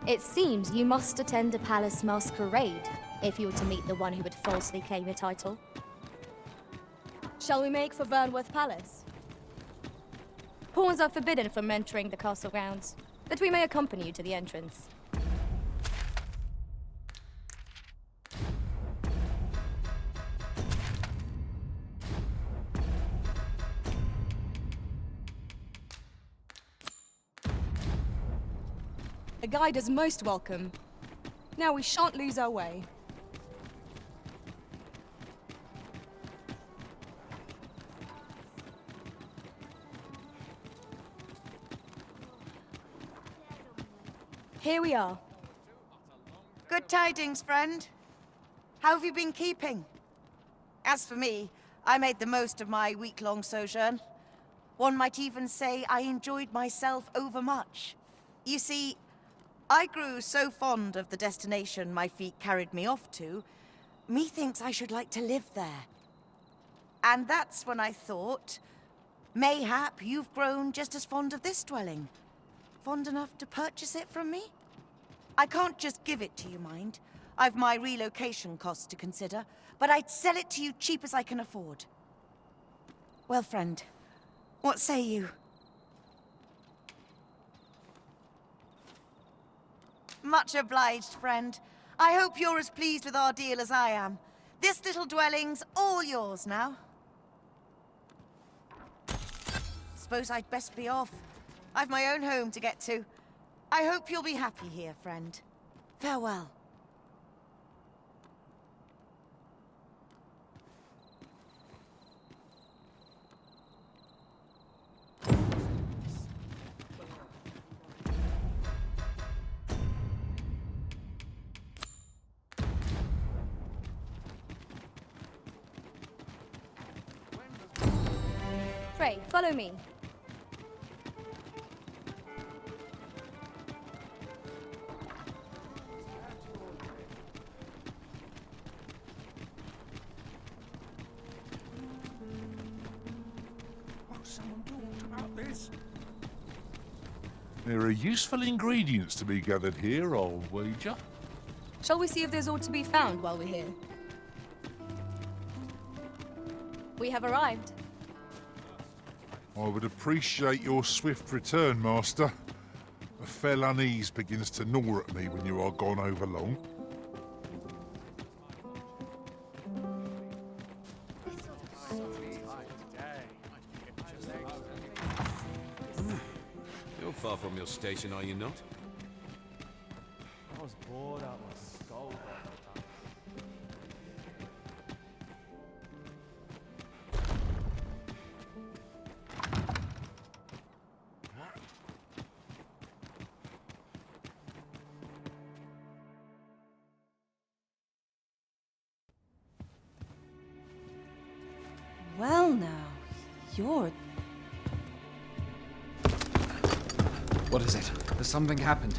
It seems you must attend a palace masquerade if you were to meet the one who would falsely claim your title. Shall we make for Vernworth Palace? Pawns are forbidden from entering the castle grounds, but we may accompany you to the entrance. A guide is most welcome. Now we shan't lose our way. Here we are. Good tidings, friend. How have you been keeping? As for me, I made the most of my week-long sojourn. One might even say I enjoyed myself overmuch. You see, I grew so fond of the destination my feet carried me off to, methinks I should like to live there. And that's when I thought, mayhap you've grown just as fond of this dwelling. Fond enough to purchase it from me? I can't just give it to you, mind. I've my relocation costs to consider, but I'd sell it to you cheap as I can afford. Well, friend, what say you? Much obliged, friend. I hope you're as pleased with our deal as I am. This little dwelling's all yours now. Suppose I'd best be off. I've my own home to get to. I hope you'll be happy here, friend. Farewell. Pray, follow me. Someone talked about this. There are useful ingredients to be gathered here, I'll wager. Shall we see if there's aught to be found while we're here? We have arrived. I would appreciate your swift return, Master. A fell unease begins to gnaw at me when you are gone over long. You're far from your station, are you not? I was bored out my skull. Well now, you're... What is it? Has something happened?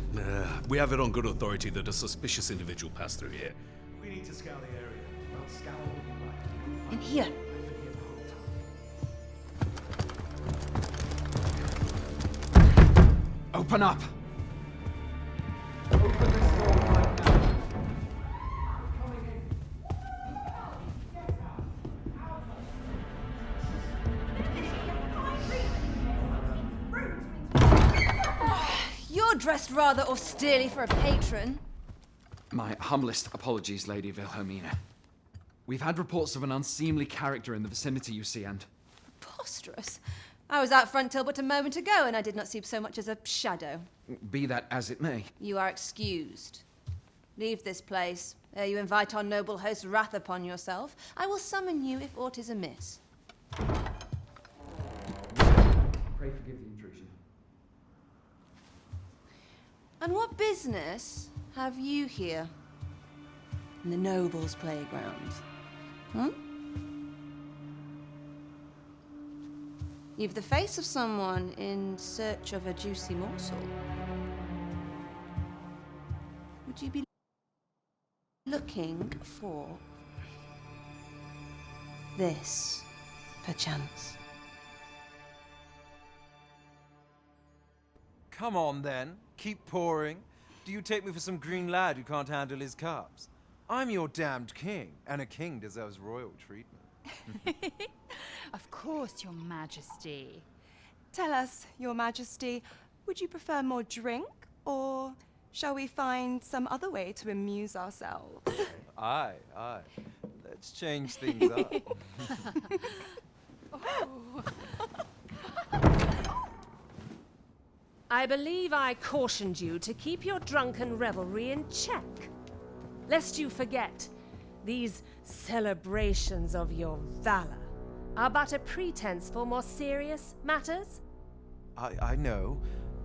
We have it on good authority that a suspicious individual passed through here. We need to scour the area. Well, scour will be right. in here. Open up! Open this door right now. You're dressed rather austerely for a patron. My humblest apologies, Lady Wilhelmina. We've had reports of an unseemly character in the vicinity, you see, and... Preposterous. I was out front till but a moment ago, and I did not see so much as a shadow. Be that as it may. You are excused. Leave this place, ere you invite our noble host's wrath upon yourself. I will summon you if aught is amiss. Pray forgive the intrusion. And what business have you here? In the nobles' playground? Hmm? You've the face of someone in search of a juicy morsel. Would you be looking for this, perchance? Come on then, keep pouring. Do you take me for some green lad who can't handle his cups? I'm your damned king, and a king deserves royal treatment. Of course, Your Majesty. Tell us, Your Majesty, would you prefer more drink, or shall we find some other way to amuse ourselves? Aye. Let's change things up. I believe I cautioned you to keep your drunken revelry in check. Lest you forget, these celebrations of your valor are but a pretense for more serious matters. I know.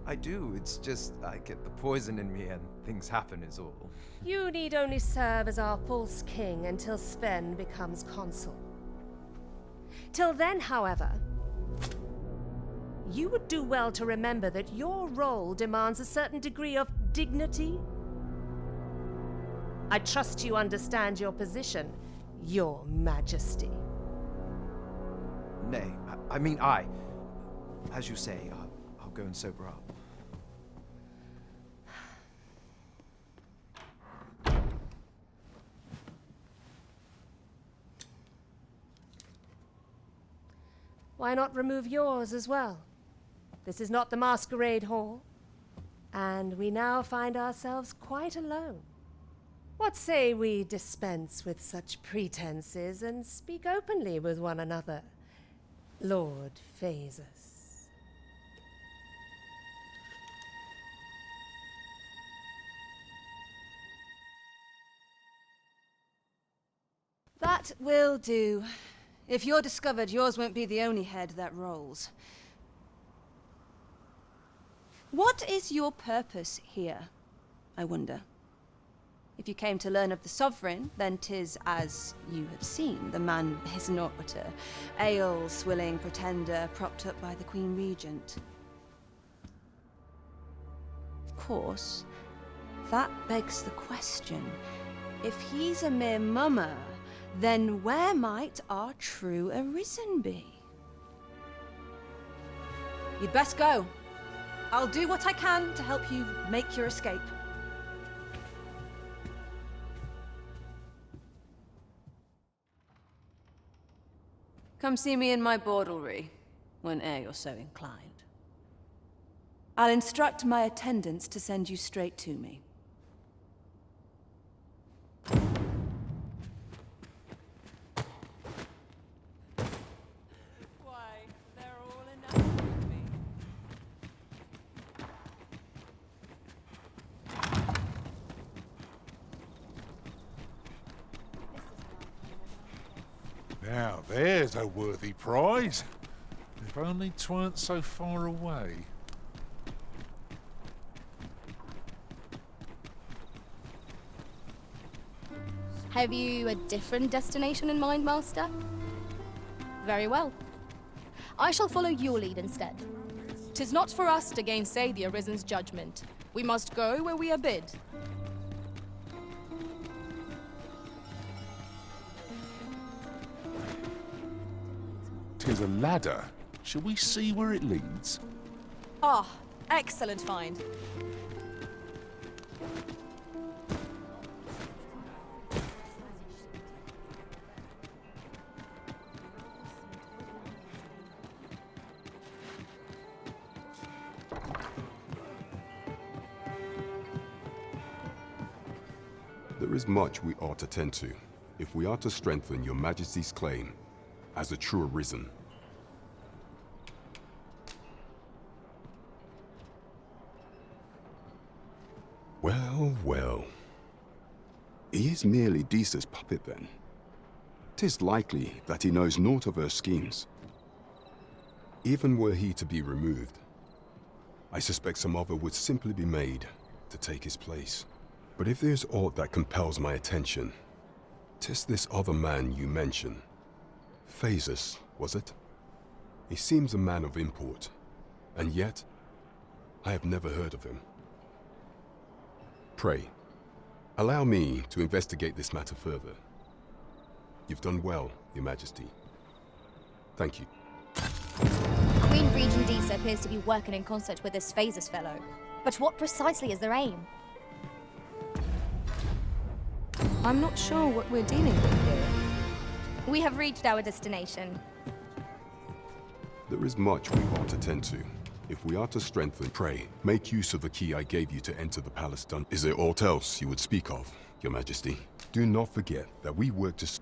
I do. It's just I get the poison in me and things happen is all. You need only serve as our false king until Sven becomes consul. Till then, however, you would do well to remember that your role demands a certain degree of dignity. I trust you understand your position, Your Majesty. Nay, I mean, as you say, I'll go and sober up. Why not remove yours as well? This is not the masquerade hall, and we now find ourselves quite alone. What say we dispense with such pretenses and speak openly with one another, Lord Phasus? That will do. If you're discovered, yours won't be the only head that rolls. What is your purpose here, I wonder? If you came to learn of the Sovereign, then 'tis as you have seen. The man is naught but a ale-swilling pretender propped up by the Queen Regent. Of course, that begs the question. If he's a mere mummer, then where might our true Arisen be? You'd best go. I'll do what I can to help you make your escape. Come see me in my bordlery, whene'er you're so inclined. I'll instruct my attendants to send you straight to me. Now there's a worthy prize. If only 'tweren't so far away. Have you a different destination in mind, Master? Very well. I shall follow your lead instead. 'Tis not for us to gainsay the Arisen's judgment. We must go where we are bid. 'Tis a ladder. Shall we see where it leads? Ah, excellent find. There is much we ought to tend to, if we are to strengthen your Majesty's claim as a true Arisen. Well, well. He is merely Disa's puppet then. 'Tis likely that he knows naught of her schemes. Even were he to be removed, I suspect some other would simply be made to take his place. But if there's aught that compels my attention, 'tis this other man you mention. Phasus, was it? He seems a man of import, and yet I have never heard of him. Pray, allow me to investigate this matter further. You've done well, Your Majesty. Thank you. Queen Regent Disa appears to be working in concert with this Phasus fellow. But what precisely is their aim? I'm not sure what we're dealing with here. We have reached our destination. There is much we want to tend to. If we are to strengthen, pray, make use of the key I gave you to enter the palace dungeon. Is there aught else you would speak of, Your Majesty? Do not forget that we work to...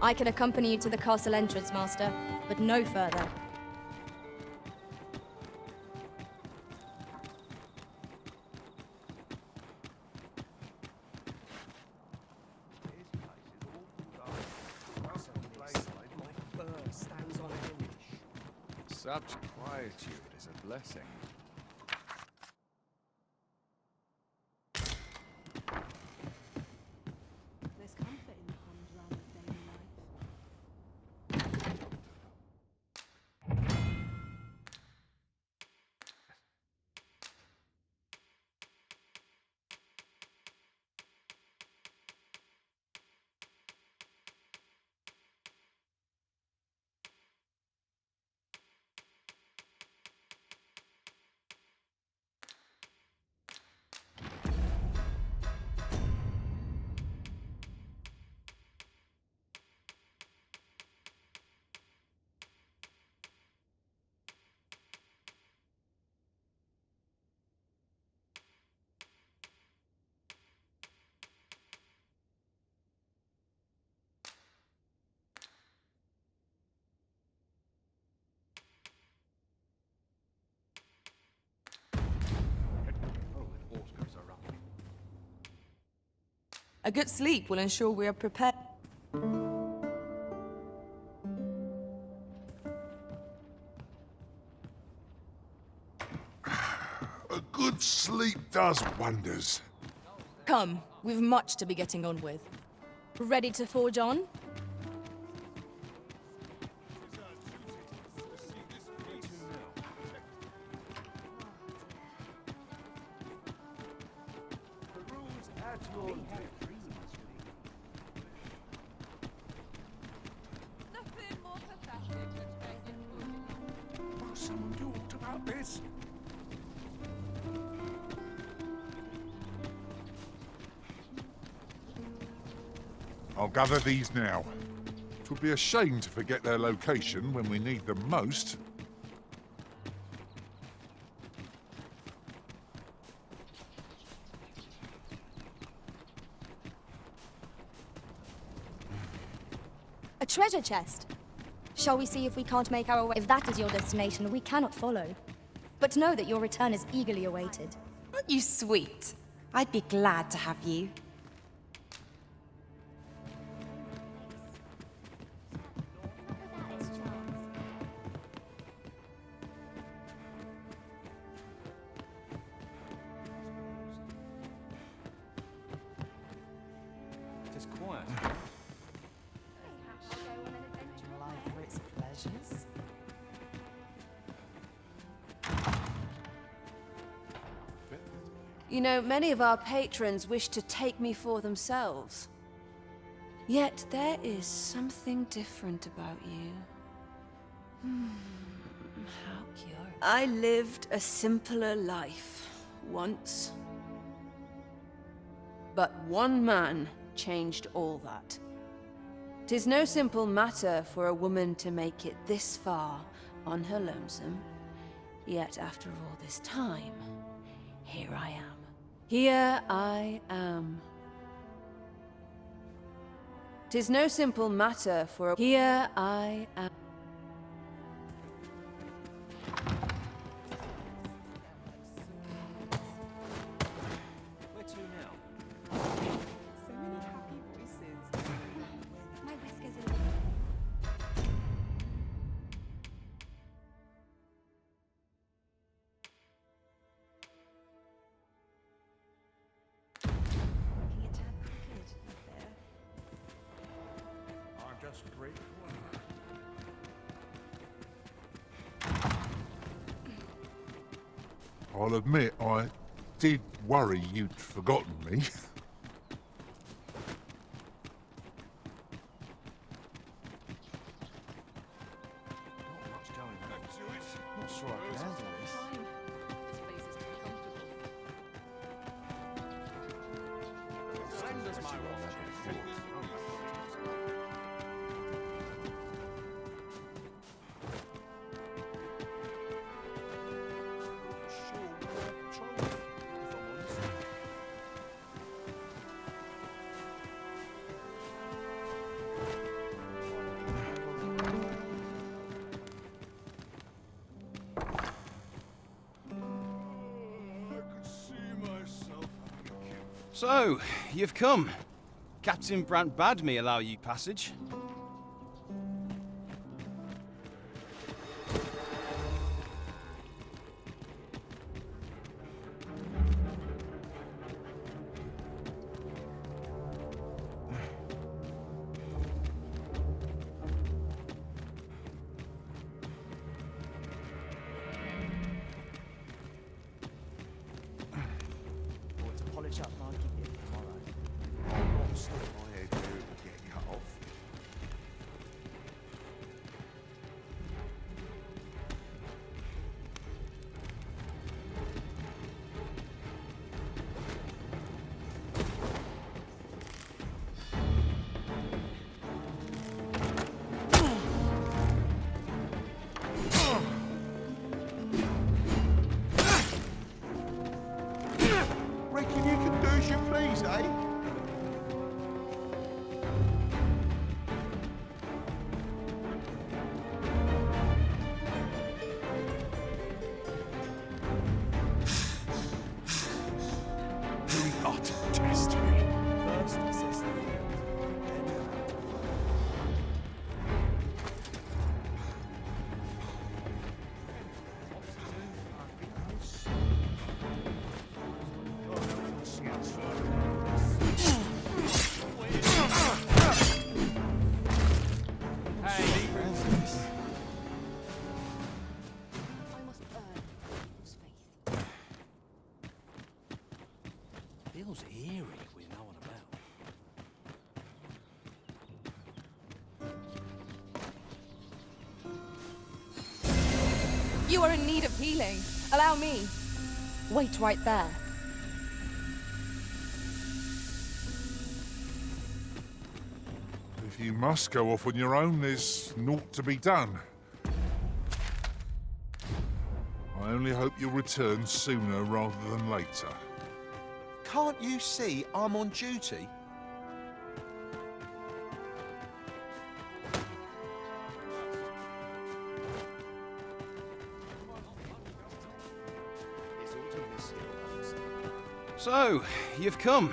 I can accompany you to the castle entrance, Master, but no further. Such quietude is a blessing. There's comfort in the humdrum of daily life. A good sleep will ensure we are prepared. A good sleep does wonders. Come, we've much to be getting on with. Ready to forge on? Someone talked about this. I'll gather these now. It would be a shame to forget their location when we need them most. A treasure chest. Shall we see if we can't make our way? If that is your destination, we cannot follow. But know that your return is eagerly awaited. Aren't you sweet? I'd be glad to have you. It is quiet. Life for its pleasures. You know, many of our patrons wish to take me for themselves. Yet there is something different about you. How curious. I lived a simpler life once. But one man changed all that. 'Tis no simple matter for a woman to make it this far on her lonesome. Yet after all this time, here I am. Here I am. 'Tis no simple matter for a... Here I am. Where to now? So many happy voices. My whiskers are... Looking a tad crooked up there. I'm just grateful. I'll admit, I did worry you'd forgotten me. So, you've come. Captain Brant bade me allow you passage. Polish up, and I'll give you tomorrow. I'll not stop my head here and get cut off. Reckon you can do as you please, eh? Do not test me. First, assess the field, then Feels eerie with no one about. You are in need of healing. Allow me. Wait right there. If you must go off on your own, there's naught to be done. I only hope you'll return sooner rather than later. Can't you see I'm on duty? So, you've come.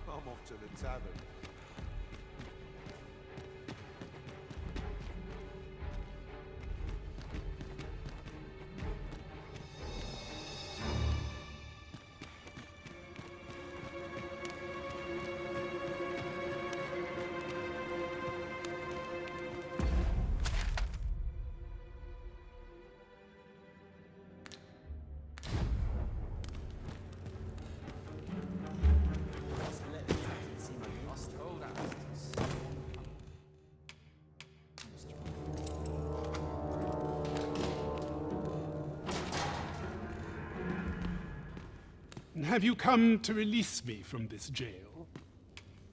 I'm off to the tavern. Have you come to release me from this jail?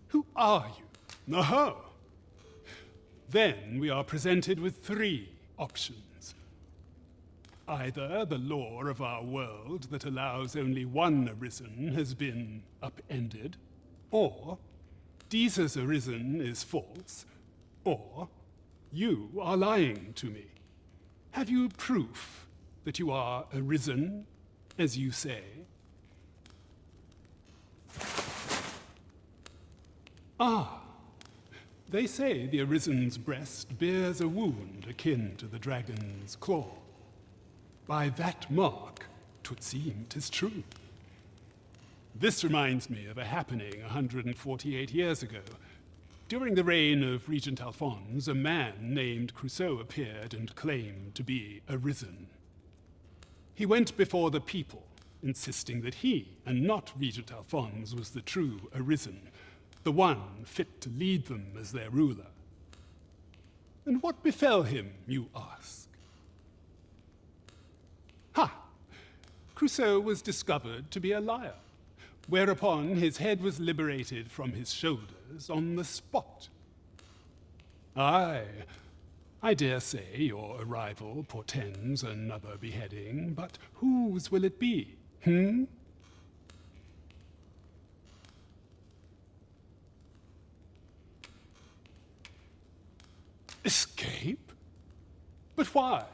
Who are you? Aha! Then we are presented with three options. Either the law of our world that allows only one arisen has been upended, or Jesus arisen is false, or you are lying to me. Have you proof that you are arisen, as you say? Ah, they say the Arisen's breast bears a wound akin to the dragon's claw. By that mark, 'twould seem 'tis true. This reminds me of a happening 148 years ago. During the reign of Regent Alphonse, a man named Crusoe appeared and claimed to be Arisen. He went before the people, insisting that he, and not Regent Alphonse, was the true Arisen, the one fit to lead them as their ruler. And what befell him, you ask? Ha! Crusoe was discovered to be a liar, whereupon his head was liberated from his shoulders on the spot. Aye, I dare say your arrival portends another beheading, but whose will it be, Escape? But why?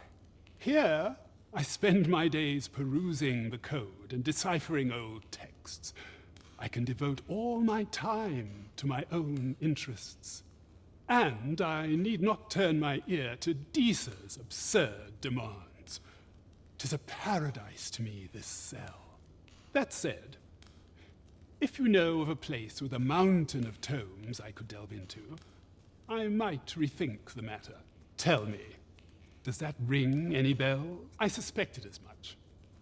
Here, I spend my days perusing the code and deciphering old texts. I can devote all my time to my own interests. And I need not turn my ear to Disa's absurd demands. 'Tis a paradise to me, this cell. That said, if you know of a place with a mountain of tomes I could delve into, I might rethink the matter. Tell me, does that ring any bells? I suspected as much.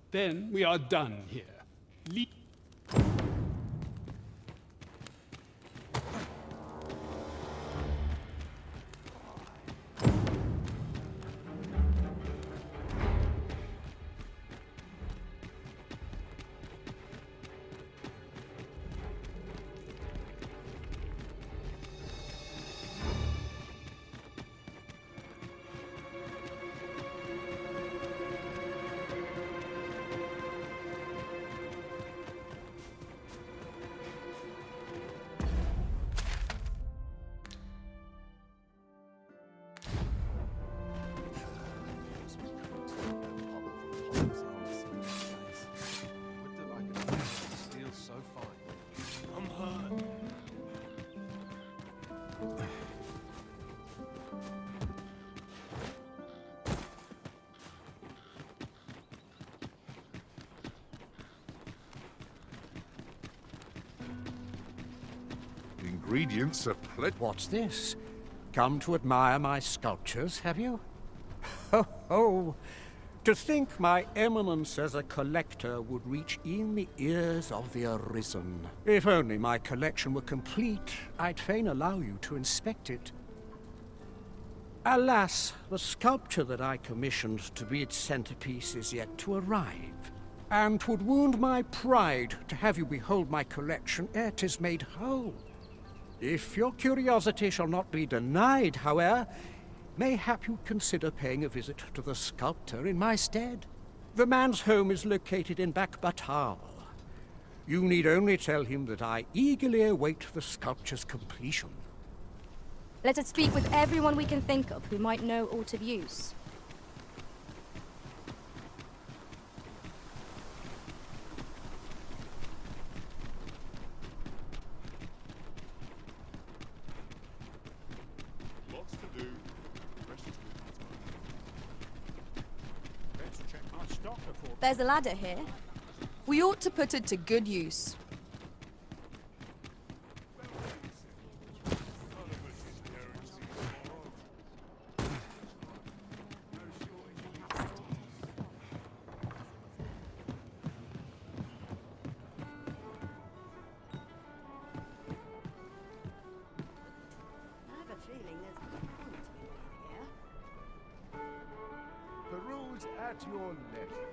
Then we are done here. Ingredients are plenty. What's this? Come to admire my sculptures, have you? Ho ho! To think my eminence as a collector would reach in the ears of the Arisen. If only my collection were complete, I'd fain allow you to inspect it. Alas, the sculpture that I commissioned to be its centerpiece is yet to arrive, and 'twould wound my pride to have you behold my collection ere 'tis made whole. If your curiosity shall not be denied, however, mayhap you'd consider paying a visit to the sculptor in my stead. The man's home is located in Bakbatal. You need only tell him that I eagerly await the sculpture's completion. Let us speak with everyone we can think of who might know aught of use. Lots to do. Rest is good. Let's check our stock before. There's a ladder here. We ought to put it to good use. Peruse at your leisure.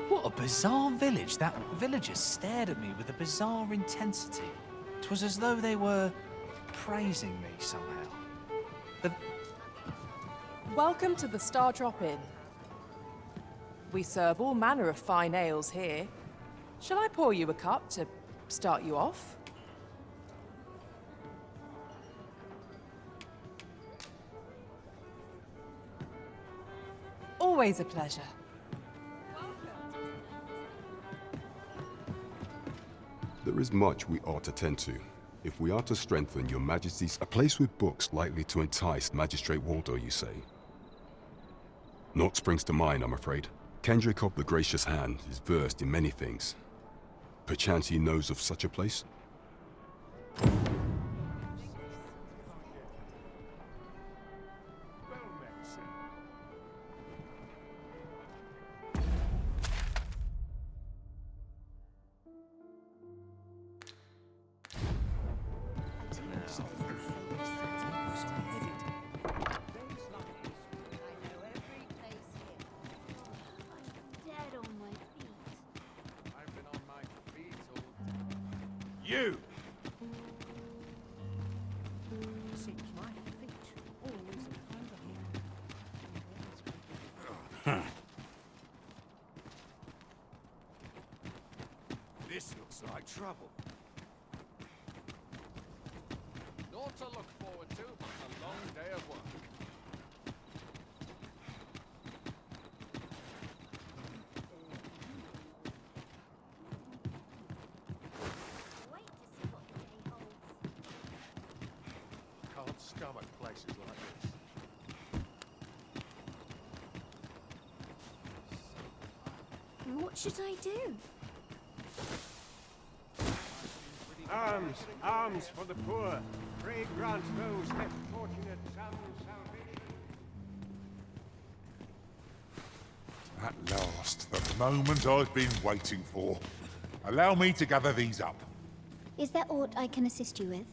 What a bizarre village. That villagers stared at me with a bizarre intensity. 'Twas as though they were praising me somehow. Welcome to the Star Drop Inn. We serve all manner of fine ales here. Shall I pour you a cup to start you off? Always a pleasure. is much we ought to tend to. If we are to strengthen your majesty's... A place with books likely to entice Magistrate Waldo, you say? Naught springs to mind, I'm afraid. Kendrick of the Gracious Hand is versed in many things. Perchance he knows of such a place? You! Seems my feet always This looks like trouble. Naught to look forward to but a long day of work. Can't stomach places like this. What should I do? Arms! Arms for the poor! Pray grant those less fortunate some salvation. At last, the moment I've been waiting for. Allow me to gather these up. Is there aught I can assist you with?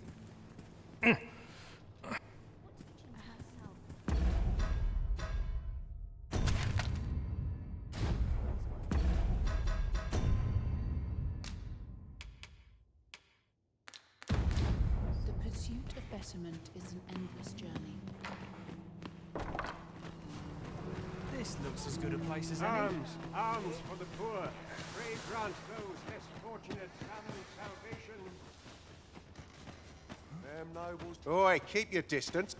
The pursuit of betterment is an endless journey. This looks as good a place as any. Arms! Arms for the poor! Pray grant those less fortunate some salvation. Them nobles... Oi, keep your distance.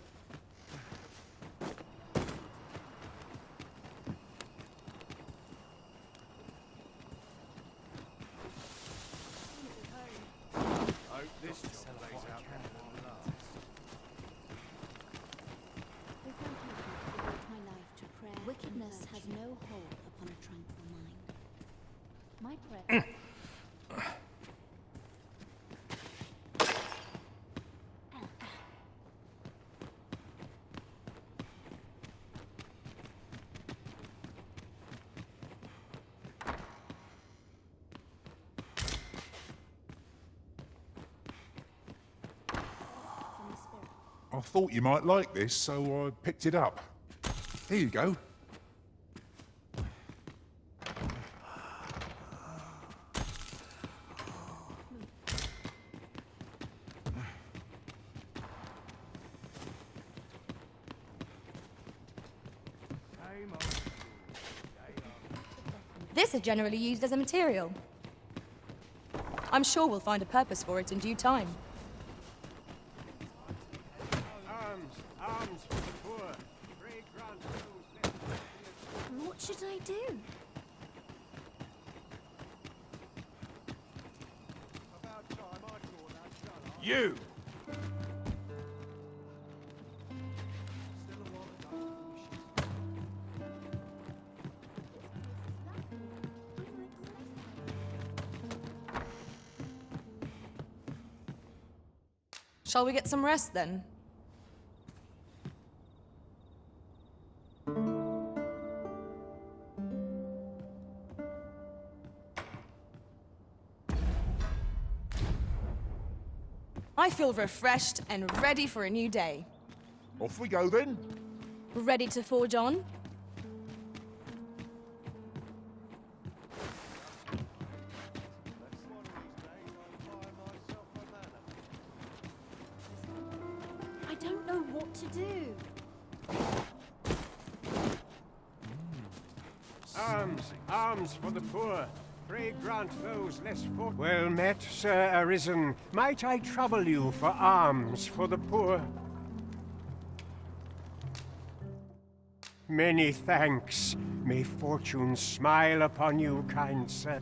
Hope this job plays out better than last. My life to prayer. Wickedness has no hold upon a tranquil mind. My prayer. I thought you might like this, so I picked it up. Here you go. This is generally used as a material. I'm sure we'll find a purpose for it in due time. Arms! Arms for the poor! Pray grant those less fortunate... What should I do? About time I thought I'd done. You! Shall we get some rest then? I feel refreshed and ready for a new day. Off we go then. Ready to forge on? I don't know what to do. Arms! Arms for the poor! Pray grant those less fortunate... Well met, Sir Arisen. Might I trouble you for alms for the poor? Many thanks. May fortune smile upon you, kind sir.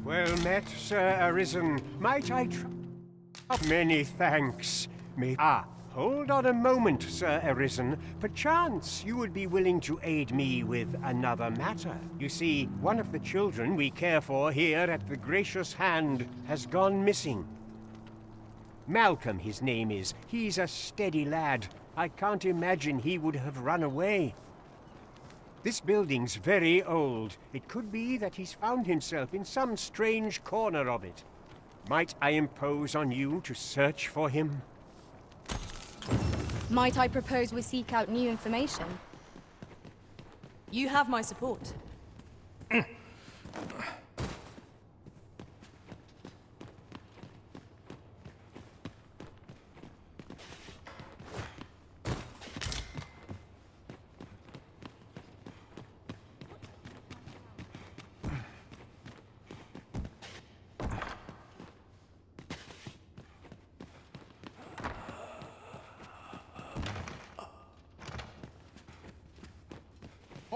Well met, Sir Arisen. Might I Many thanks. Hold on a moment, Sir Arisen. Perchance you would be willing to aid me with another matter. You see, one of the children we care for here at the Gracious Hand has gone missing. Malcolm, his name is. He's a steady lad. I can't imagine he would have run away. This building's very old. It could be that he's found himself in some strange corner of it. Might I impose on you to search for him? Might I propose we seek out new information? You have my support.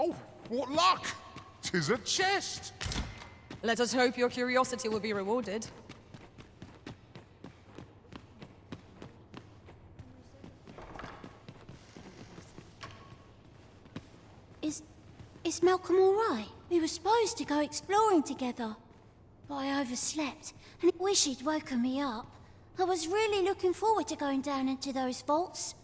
Oh, what luck! 'Tis a chest! Let us hope your curiosity will be rewarded. Is Malcolm all right? We were supposed to go exploring together, but I overslept, and I wish he'd woken me up. I was really looking forward to going down into those vaults.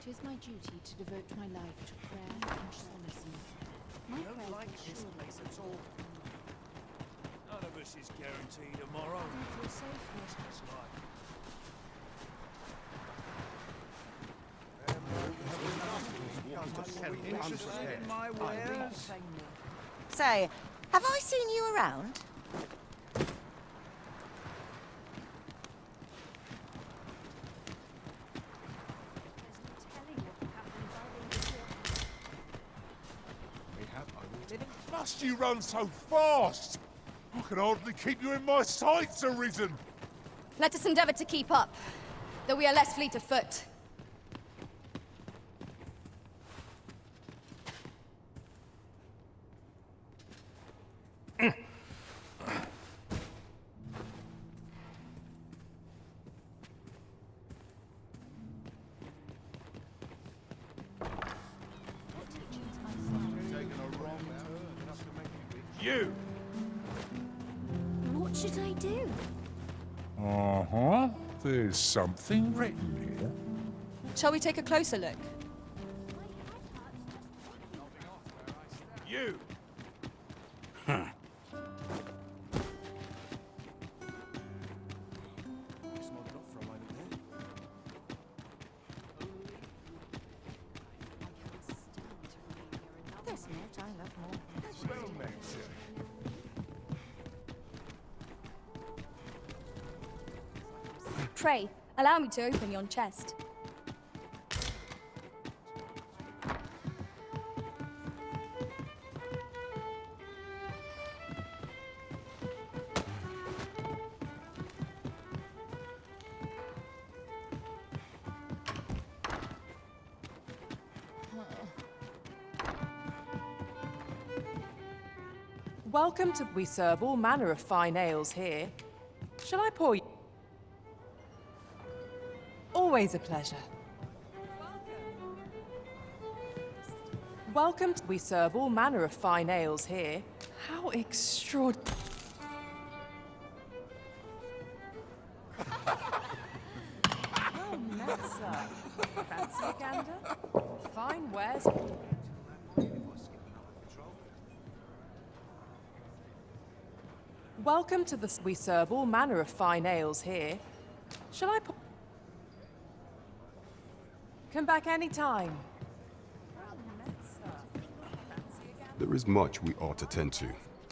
It is my duty to devote my life to prayer and solace. My don't like this place at all. None of us is guaranteed tomorrow. I feel safe here. It's like in my wares. Say, have I seen you around? Must you run so fast? I can hardly keep you in my sights, Arisen. Let us endeavor to keep up, though we are less fleet of foot. You! What should I do? Uh-huh. There's something written here. Shall we take a closer look? You! Huh. This note I love more. Pray, allow me to open yon chest. Welcome to... We serve all manner of fine ales here. Shall I pour you? Always a pleasure. Welcome to... We serve all manner of fine ales here. How extraordinary. Oh, Metzer. Fancy a gander? Fine wares. Welcome to the... We serve all manner of fine ales here. Shall I pour... Come back any time. There is much we ought to tend to.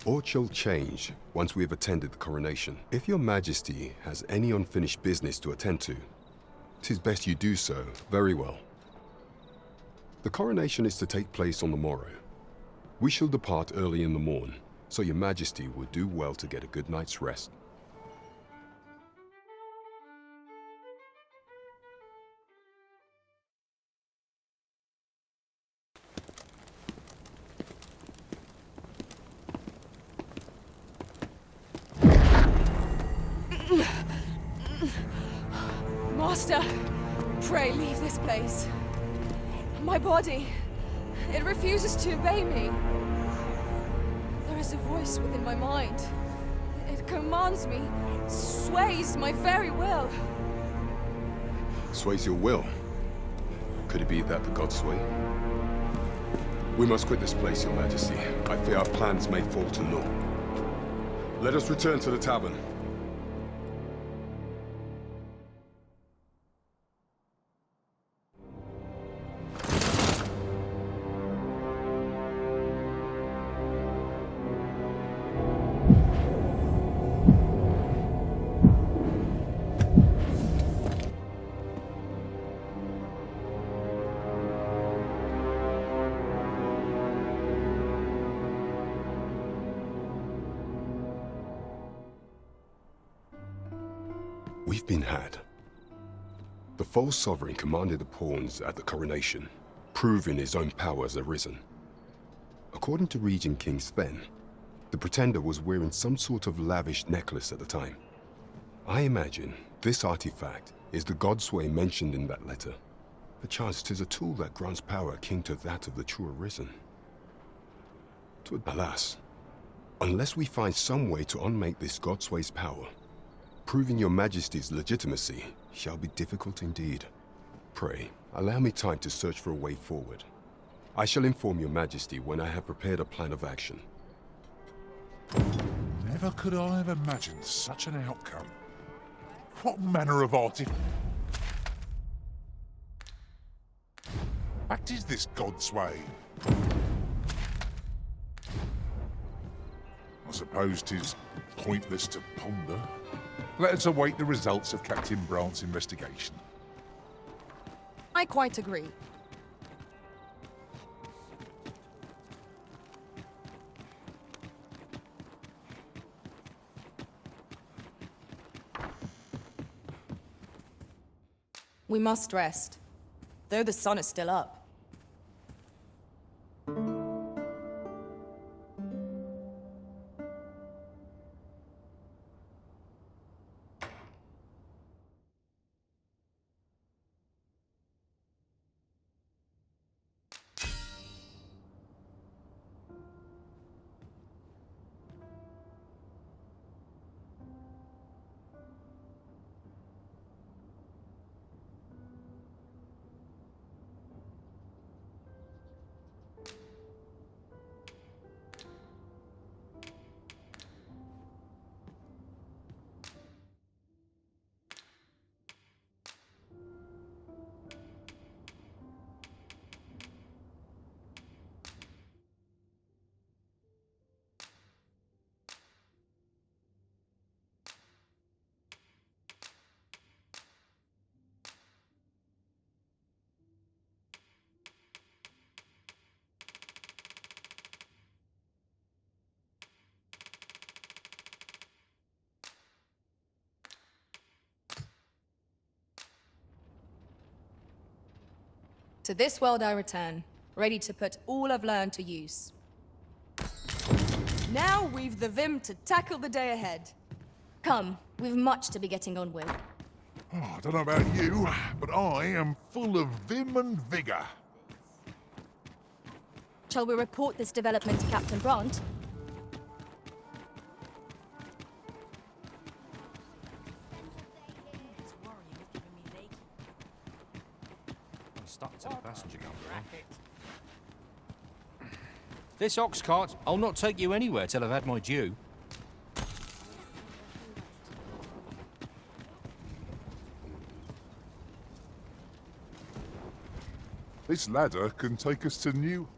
Aught shall change once we have attended the coronation. If your majesty has any unfinished business to attend to, 'tis best you do so very well. The coronation is to take place on the morrow. We shall depart early in the morn, So your majesty would do well to get a good night's rest. Master, pray leave this place. My body, it refuses to obey me. There is a voice within my mind. It commands me, sways my very will. Sways your will? Could it be that the gods sway? We must quit this place, your majesty. I fear our plans may fall to naught. Let us return to the tavern. We've been had. The false sovereign commanded the pawns at the coronation, proving his own power has arisen. According to Regent King Sven, the pretender was wearing some sort of lavish necklace at the time. I imagine this artifact is the godsway mentioned in that letter. Perchance 'tis a tool that grants power akin to that of the true arisen. Alas, unless we find some way to unmake this godsway's power, proving your majesty's legitimacy shall be difficult indeed. Pray, allow me time to search for a way forward. I shall inform your majesty when I have prepared a plan of action. Never could I have imagined such an outcome. What manner of artifact is this godsway? I suppose 'tis pointless to ponder. Let us await the results of Captain Brant's investigation. I quite agree. We must rest, though the sun is still up. To this world I return, ready to put all I've learned to use. Now we've the vim to tackle the day ahead. Come, we've much to be getting on with. Oh, I don't know about you, but I am full of vim and vigour. Shall we report this development to Captain Brant? I'm stuck to the passenger company. This ox cart, I'll not take you anywhere till I've had my due. This ladder can take us to New...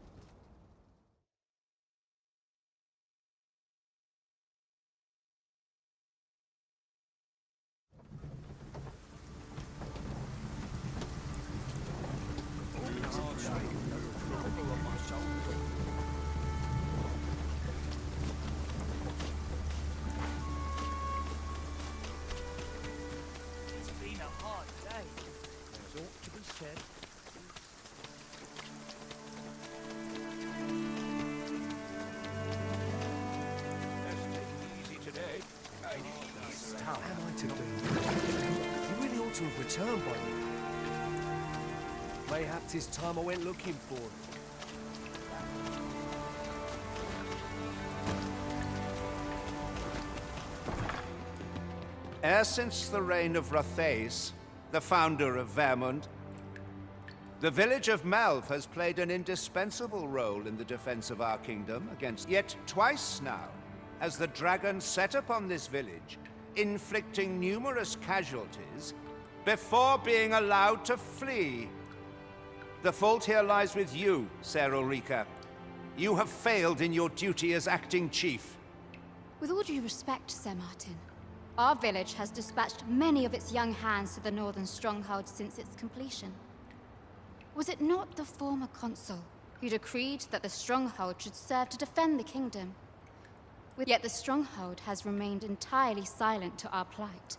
to do. You really ought to have returned by now. Mayhap 'tis time I went looking for him. E'er since the reign of Rothace, the founder of Vermund, the village of Malv has played an indispensable role in the defense of our kingdom against. Yet twice now has the dragon set upon this village, inflicting numerous casualties before being allowed to flee. The fault here lies with you, Ser Ulrika. You have failed in your duty as acting chief. With all due respect, Sir Martin, our village has dispatched many of its young hands to the northern stronghold since its completion. Was it not the former consul who decreed that the stronghold should serve to defend the kingdom? Yet the stronghold has remained entirely silent to our plight.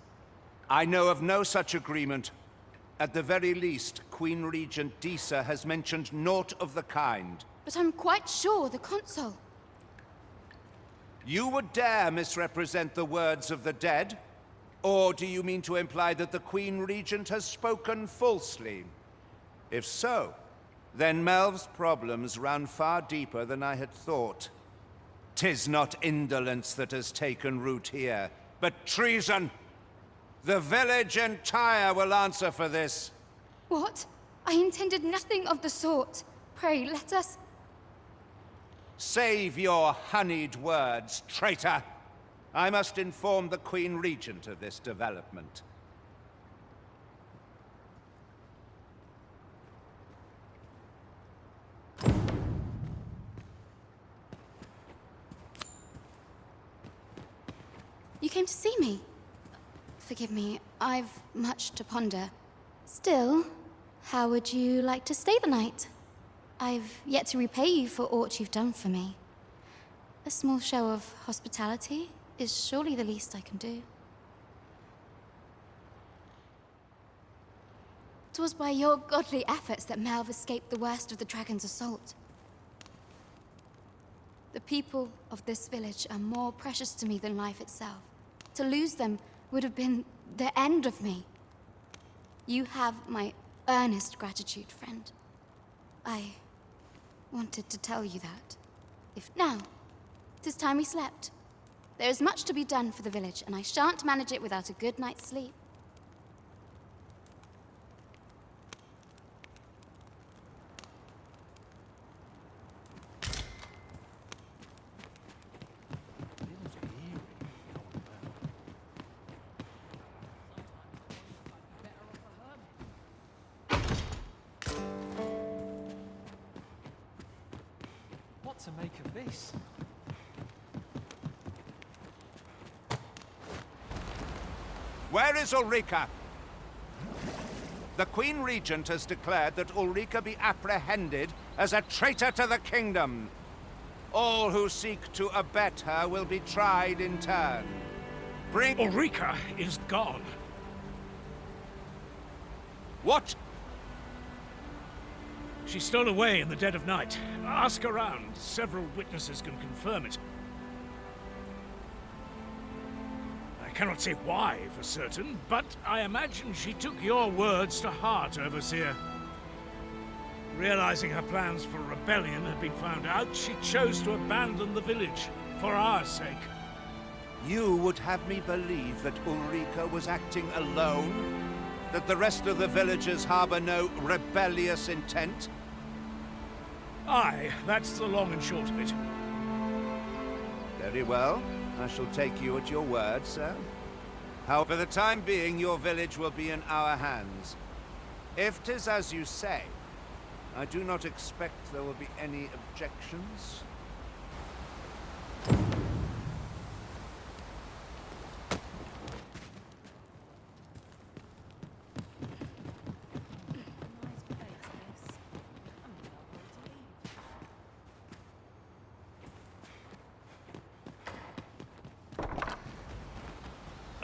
I know of no such agreement. At the very least, Queen Regent Disa has mentioned naught of the kind. But I'm quite sure the consul... You would dare misrepresent the words of the dead? Or do you mean to imply that the Queen Regent has spoken falsely? If so, then Melv's problems run far deeper than I had thought. 'Tis not indolence that has taken root here, but treason. The village entire will answer for this. What? I intended nothing of the sort. Pray, let us... Save your honeyed words, traitor! I must inform the Queen Regent of this development. You came to see me? Forgive me, I've much to ponder. Still, how would you like to stay the night? I've yet to repay you for aught you've done for me. A small show of hospitality is surely the least I can do. 'Twas by your godly efforts that Melv escaped the worst of the dragon's assault. The people of this village are more precious to me than life itself. To lose them would have been the end of me. You have my earnest gratitude, friend. I wanted to tell you that. If now, 'tis time we slept. There is much to be done for the village, and I shan't manage it without a good night's sleep. What to make of this? Where is Ulrika? The Queen Regent has declared that Ulrika be apprehended as a traitor to the kingdom. All who seek to abet her will be tried in turn. Bring... Ulrika is gone. What? She stole away in the dead of night. Ask around. Several witnesses can confirm it. I cannot say why for certain, but I imagine she took your words to heart, Overseer. Realizing her plans for rebellion had been found out, she chose to abandon the village, for our sake. You would have me believe that Ulrika was acting alone? That the rest of the villagers harbor no rebellious intent? Aye, that's the long and short of it. Very well. I shall take you at your word, sir. However, for the time being, your village will be in our hands. If 'tis as you say, I do not expect there will be any objections.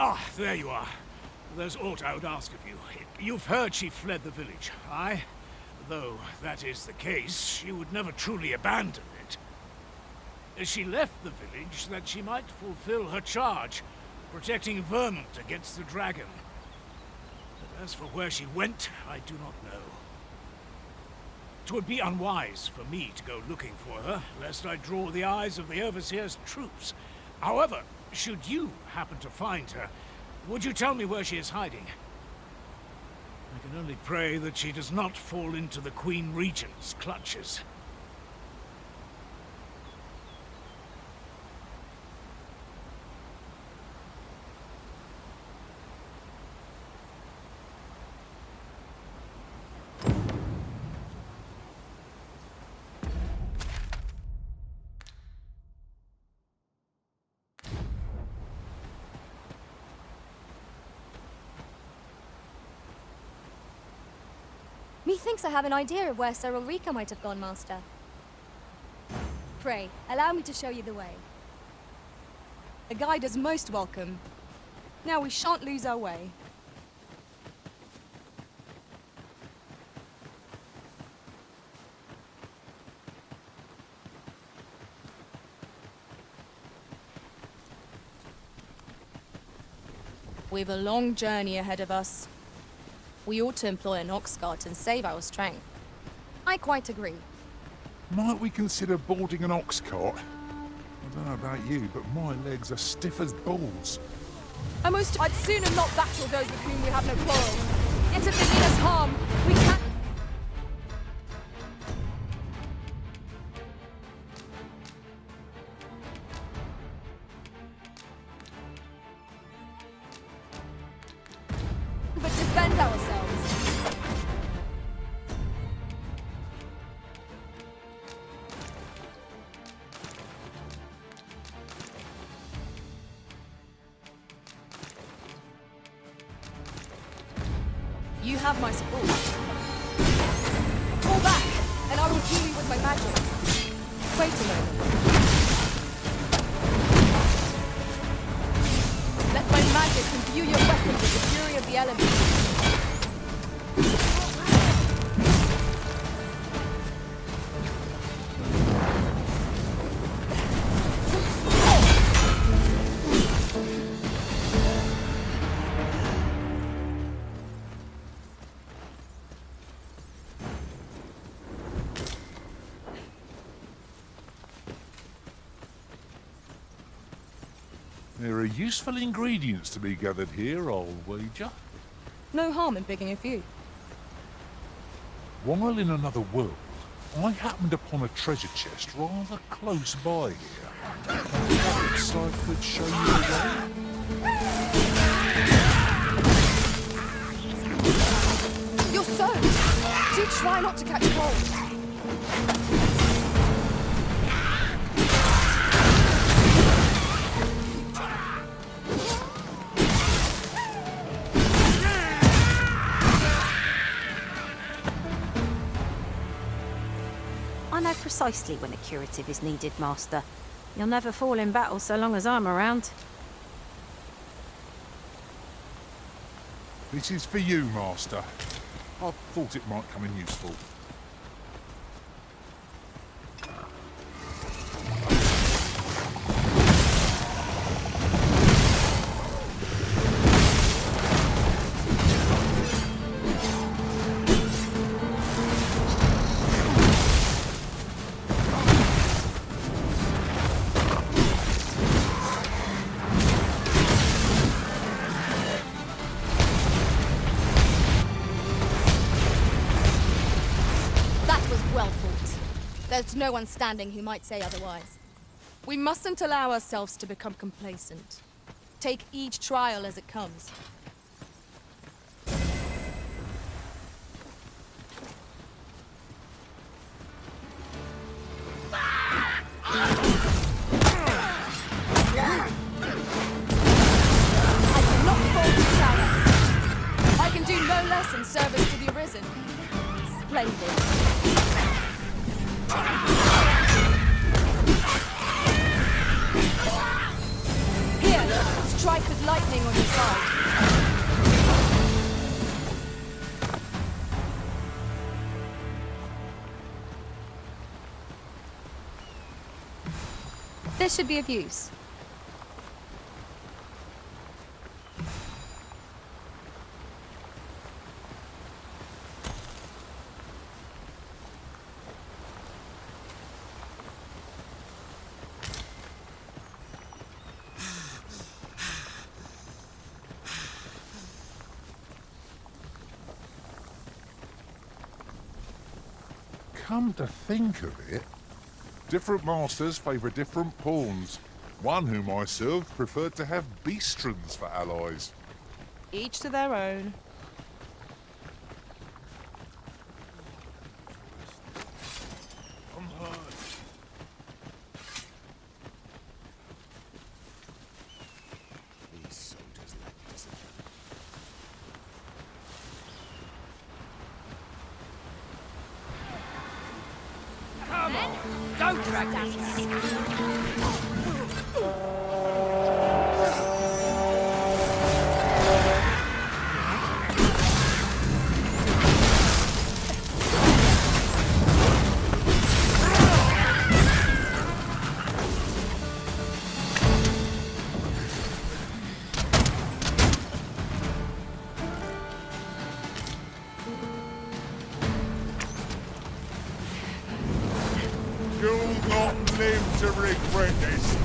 Ah, there you are. There's aught I would ask of you. You've heard she fled the village, aye? Though that is the case, she would never truly abandon it. She left the village that she might fulfill her charge, protecting Vermont against the dragon. But as for where she went, I do not know. 'Twould be unwise for me to go looking for her, lest I draw the eyes of the Overseer's troops. However, should you happen to find her, would you tell me where she is hiding? I can only pray that she does not fall into the Queen Regent's clutches. Methinks I have an idea of where Sir Ulrika might have gone, Master. Pray, allow me to show you the way. A guide is most welcome. Now we shan't lose our way. We've a long journey ahead of us. We ought to employ an ox cart and save our strength. I quite agree. Might we consider boarding an ox cart? I don't know about you, but my legs are stiff as balls. I'd sooner not battle those with whom we have no quarrel. Yet if they mean us harm, we can't. But defend ourselves. You have my support. Fall back, and I will heal you with my magic. Wait a moment. Let my magic imbue your weapons with the fury of the elements. There are useful ingredients to be gathered here, I'll wager. No harm in picking a few. While in another world, I happened upon a treasure chest rather close by here. Perhaps I could show you the way? You're soaked! Do try not to catch cold. I know precisely when a curative is needed, Master. You'll never fall in battle so long as I'm around. This is for you, Master. I thought it might come in useful. There's no one standing who might say otherwise. We mustn't allow ourselves to become complacent. Take each trial as it comes. I cannot fall to challenge. I can do no less in service to the Arisen. Splendid. Here, strike with lightning on your side. This should be of use. Come to think of it, different masters favour different pawns. One whom I served preferred to have beastrons for allies. Each to their own. Come on, don't drag me. You'll not live to regret this.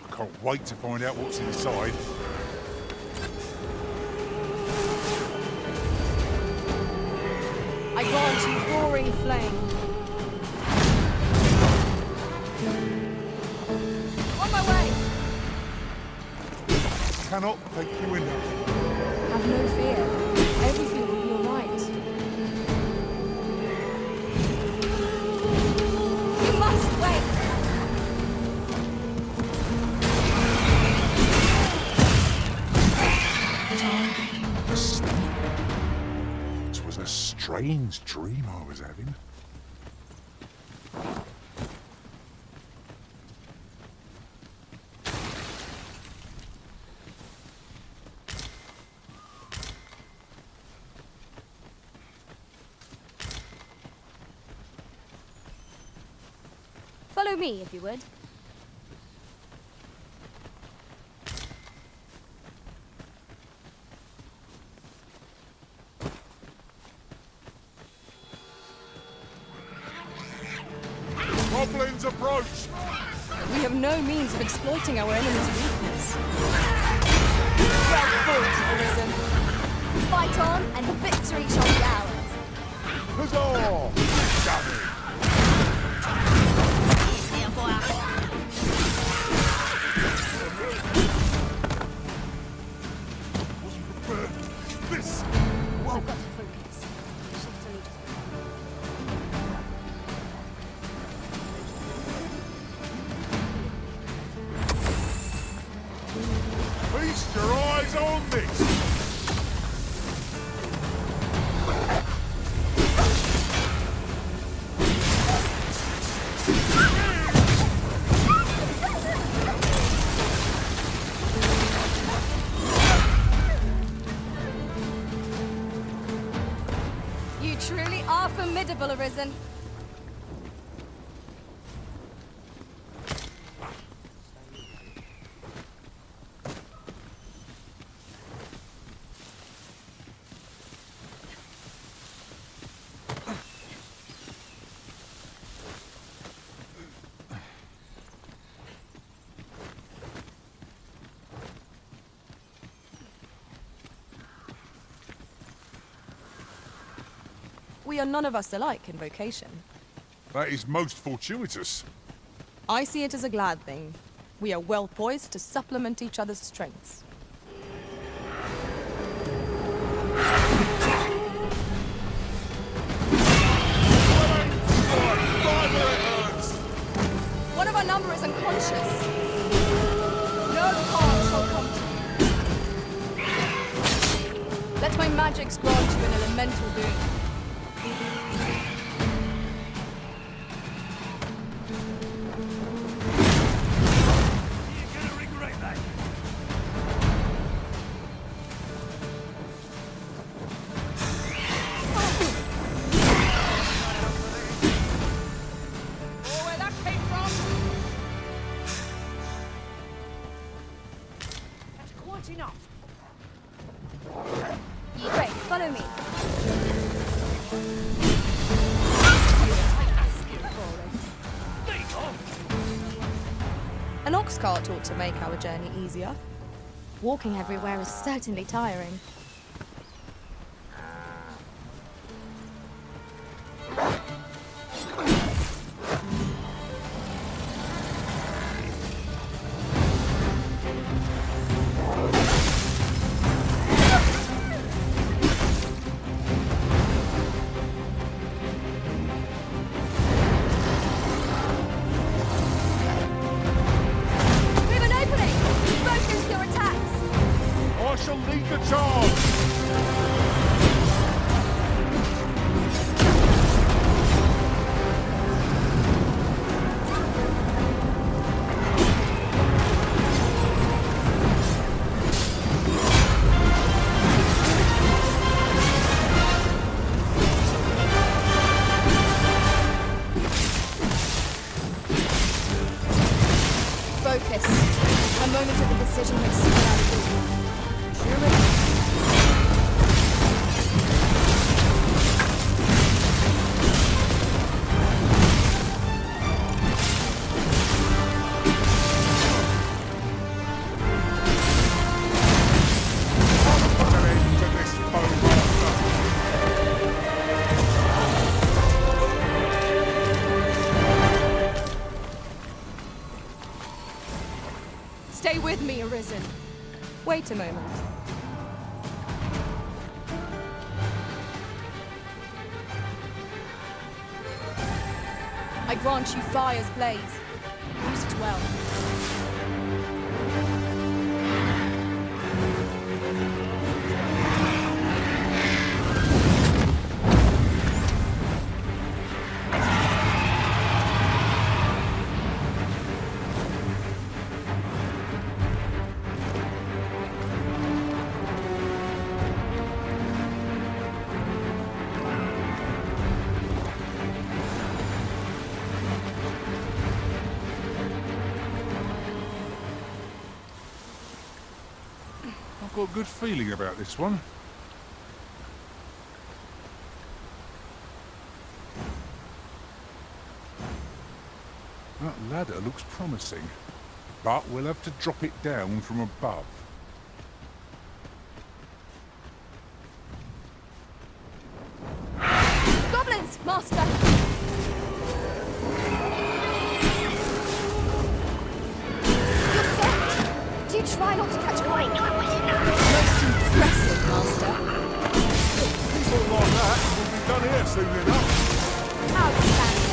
I can't wait to find out what's inside. I grant you roaring flame. On my way! Cannot take you in. Have no fear. Everything will be all right. You must wait! It was a strange dream I was having. Follow me, if you would. Goblins approach! We have no means of exploiting our enemy's weakness. Well fought, Arisen. Fight on, and victory shall be ours. Huzzah! Dummy! This! I've got to focus. Shift only just Feast your eyes on this! You truly are formidable, Arisen. We are none of us alike in vocation. That is most fortuitous. I see it as a glad thing. We are well poised to supplement each other's strengths. One of our number is unconscious. No harm shall come to you. Let my magics grant you an elemental boon. not enough. Great, follow me. An ox cart ought to make our journey easier. Walking everywhere is certainly tiring. Focus. A moment of indecision makes someone out of you. Sure enough. Stay with me, Arisen. Wait a moment. I grant you fire's blaze. Use it well. I've got a good feeling about this one. That ladder looks promising, but we'll have to drop it down from above. Goblins, Master! You're set! Do you try not to catch fire? Most impressive, Master. People like that will be done here soon enough. Outstanding.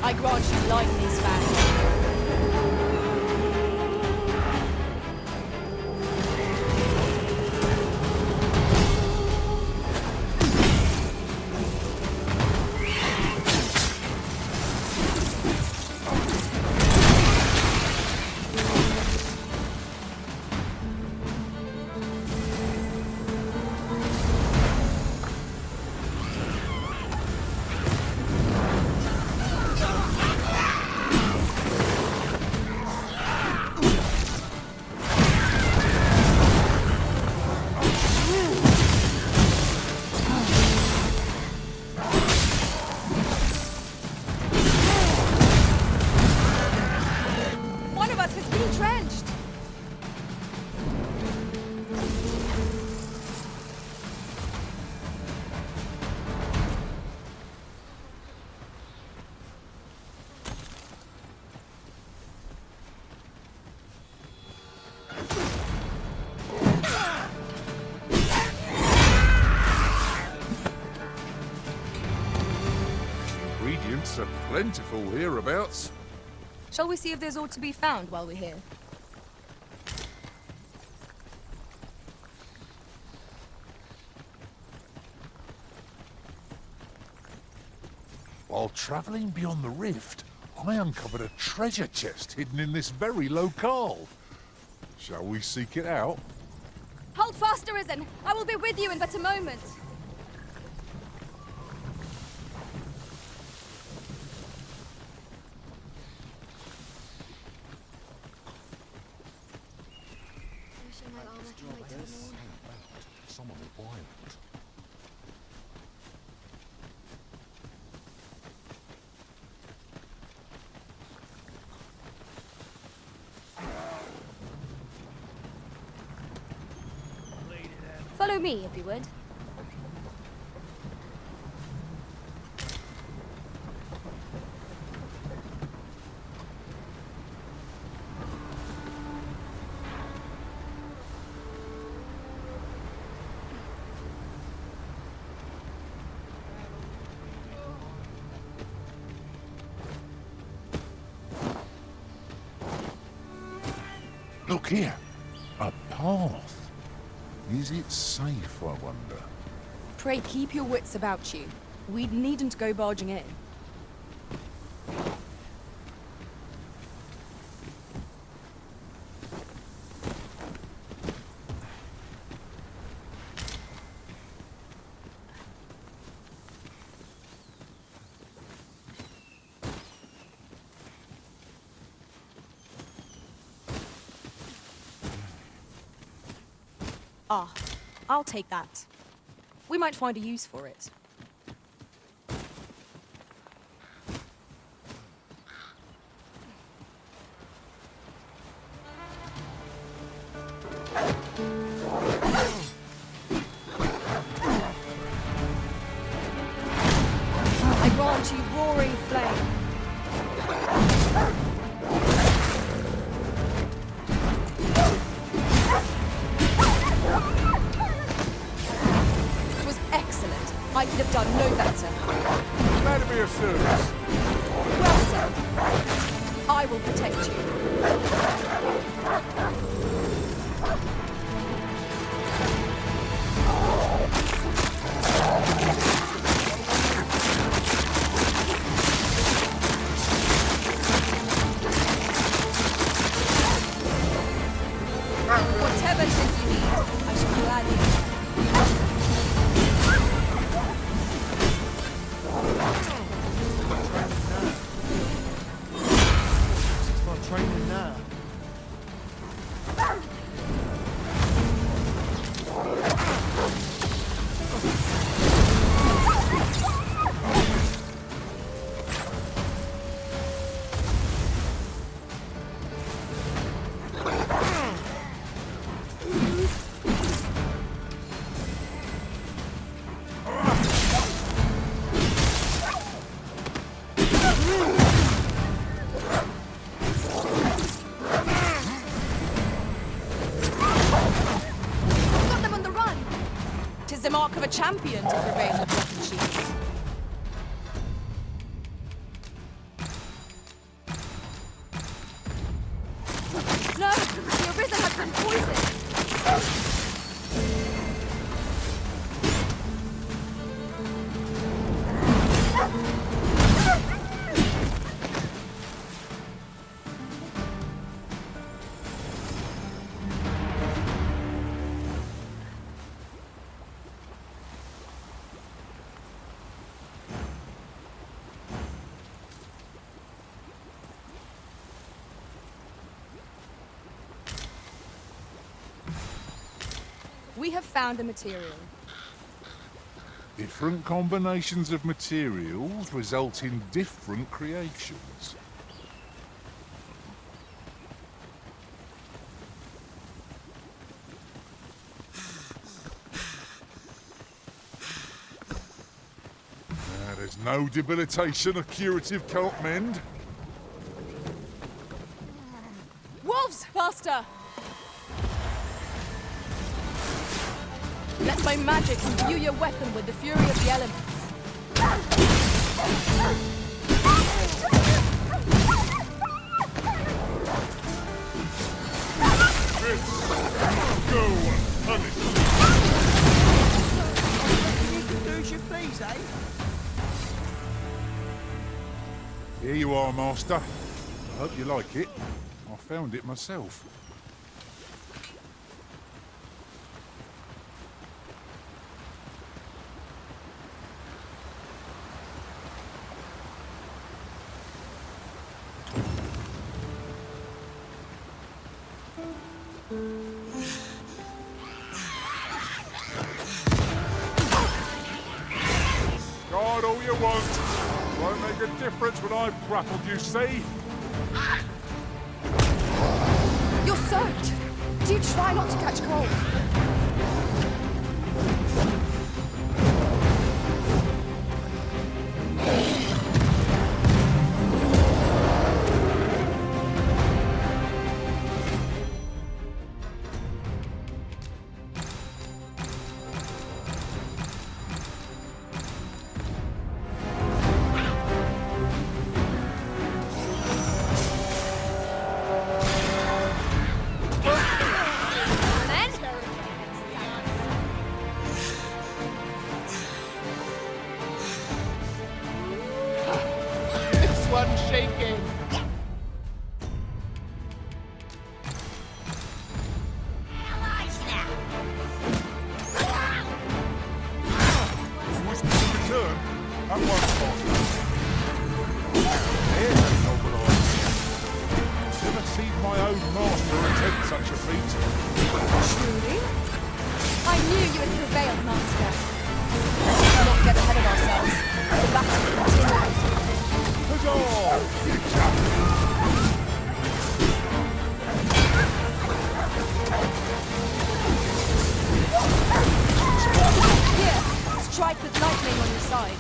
I grant you lightning span. Cats are plentiful hereabouts. Shall we see if there's aught to be found while we're here? While travelling beyond the rift, I uncovered a treasure chest hidden in this very locale. Shall we seek it out? Hold fast, Arisen! I will be with you in but a moment. Someone wild. Follow me, if you would. Look here. A path. Is it safe, I wonder? Pray keep your wits about you. We needn't go barging in. Ah, I'll take that. We might find a use for it. I grant you roaring flame. I could have done no better. Glad to be of service. Well, sir, I will protect you. Whatever it is you need, I shall gladly. Training now. The mark of a champion to prevail the block and shields. No! The Arisen has been poisoned! We have found a material. Different combinations of materials result in different creations. There's no debilitation a curative can't mend. Wolves, faster! Let my magic imbue your weapon with the fury of the elements. are, Master. I hope you like it. I found it myself. Guard all you want. Won't make a difference when I've grappled you, see? You're soaked. Do try not to catch cold. This one's shaking. Whisper in return. That one's faster. There's a novel idea. Never seen my own master attempt such a feat. Truly? I knew you had prevailed, Master. Let's not get ahead of ourselves. The battle continues. Here, strike with lightning on your side.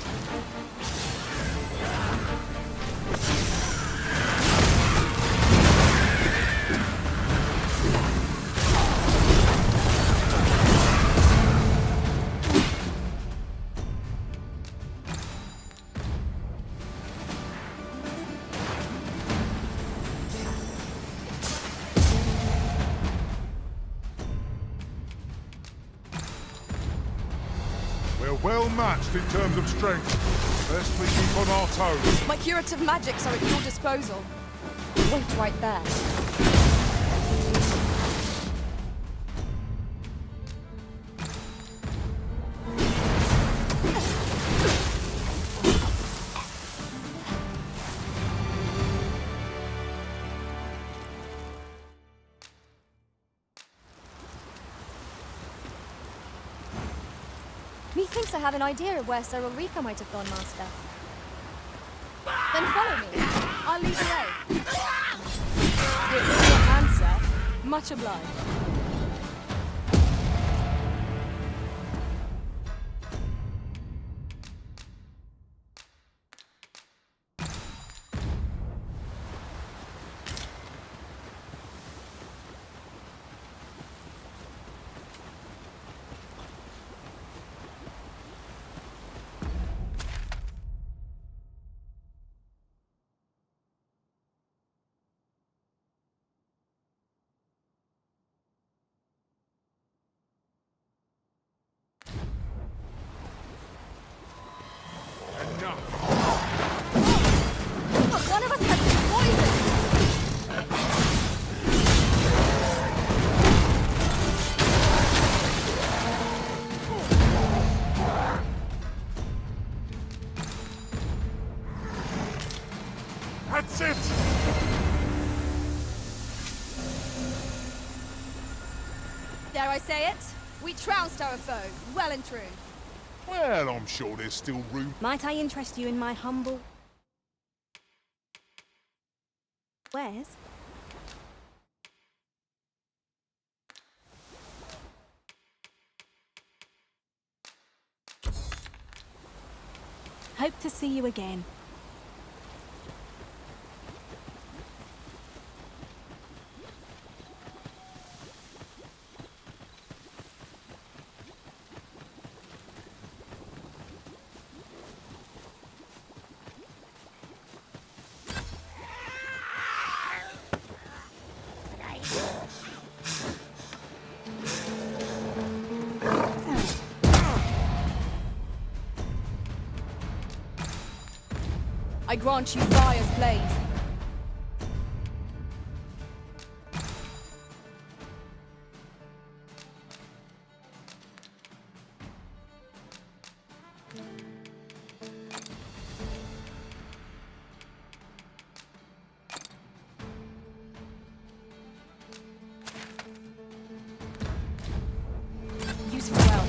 We're well matched in terms of strength. Best we keep on our toes. My curative magics are at your disposal. Wait right there. Methinks I have an idea of where Sir Ulrika might have gone, Master. Then follow me. I'll lead the way. Your answer, much obliged. One of us has been poisoned! That's it! Dare I say it? We trounced our foe, well and true. Well, I'm sure there's still room. Might I interest you in my humble wares? Hope to see you again. I grant you fire's blade. Use it well.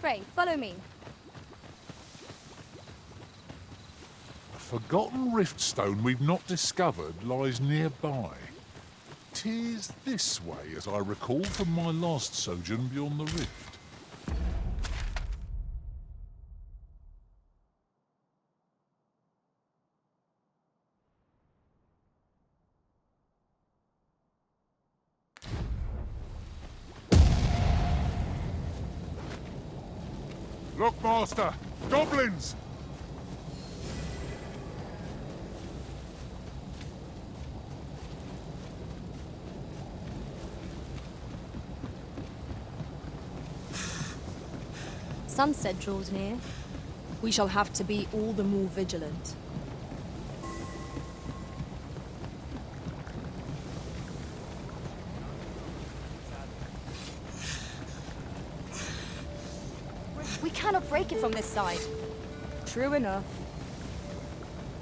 Pray, follow me. A forgotten riftstone we've not discovered lies nearby. 'Tis this way, as I recall from my last sojourn beyond the rift. Look, Master! Goblins! Sunset draws near. We shall have to be all the more vigilant. We cannot break it from this side. True enough.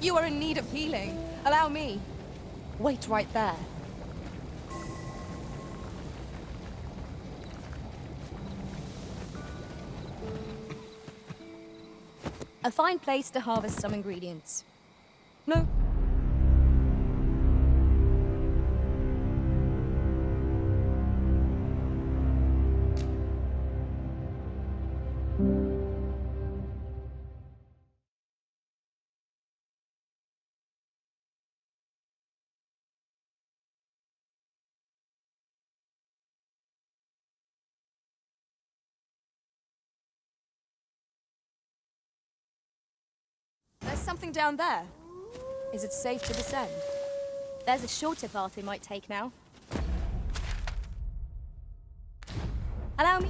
You are in need of healing. Allow me. Wait right there. A fine place to harvest some ingredients. No. There's something down there. Is it safe to descend? There's a shorter path we might take now. Allow me.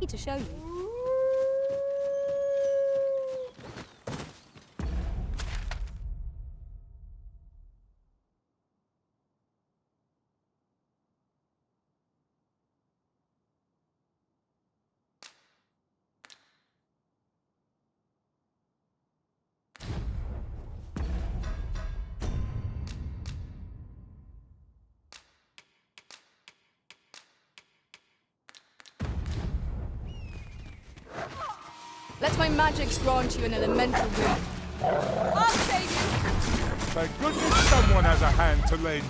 To show you. Let my magics grant you an elemental boon. I'll save you! Thank goodness someone has a hand to lend.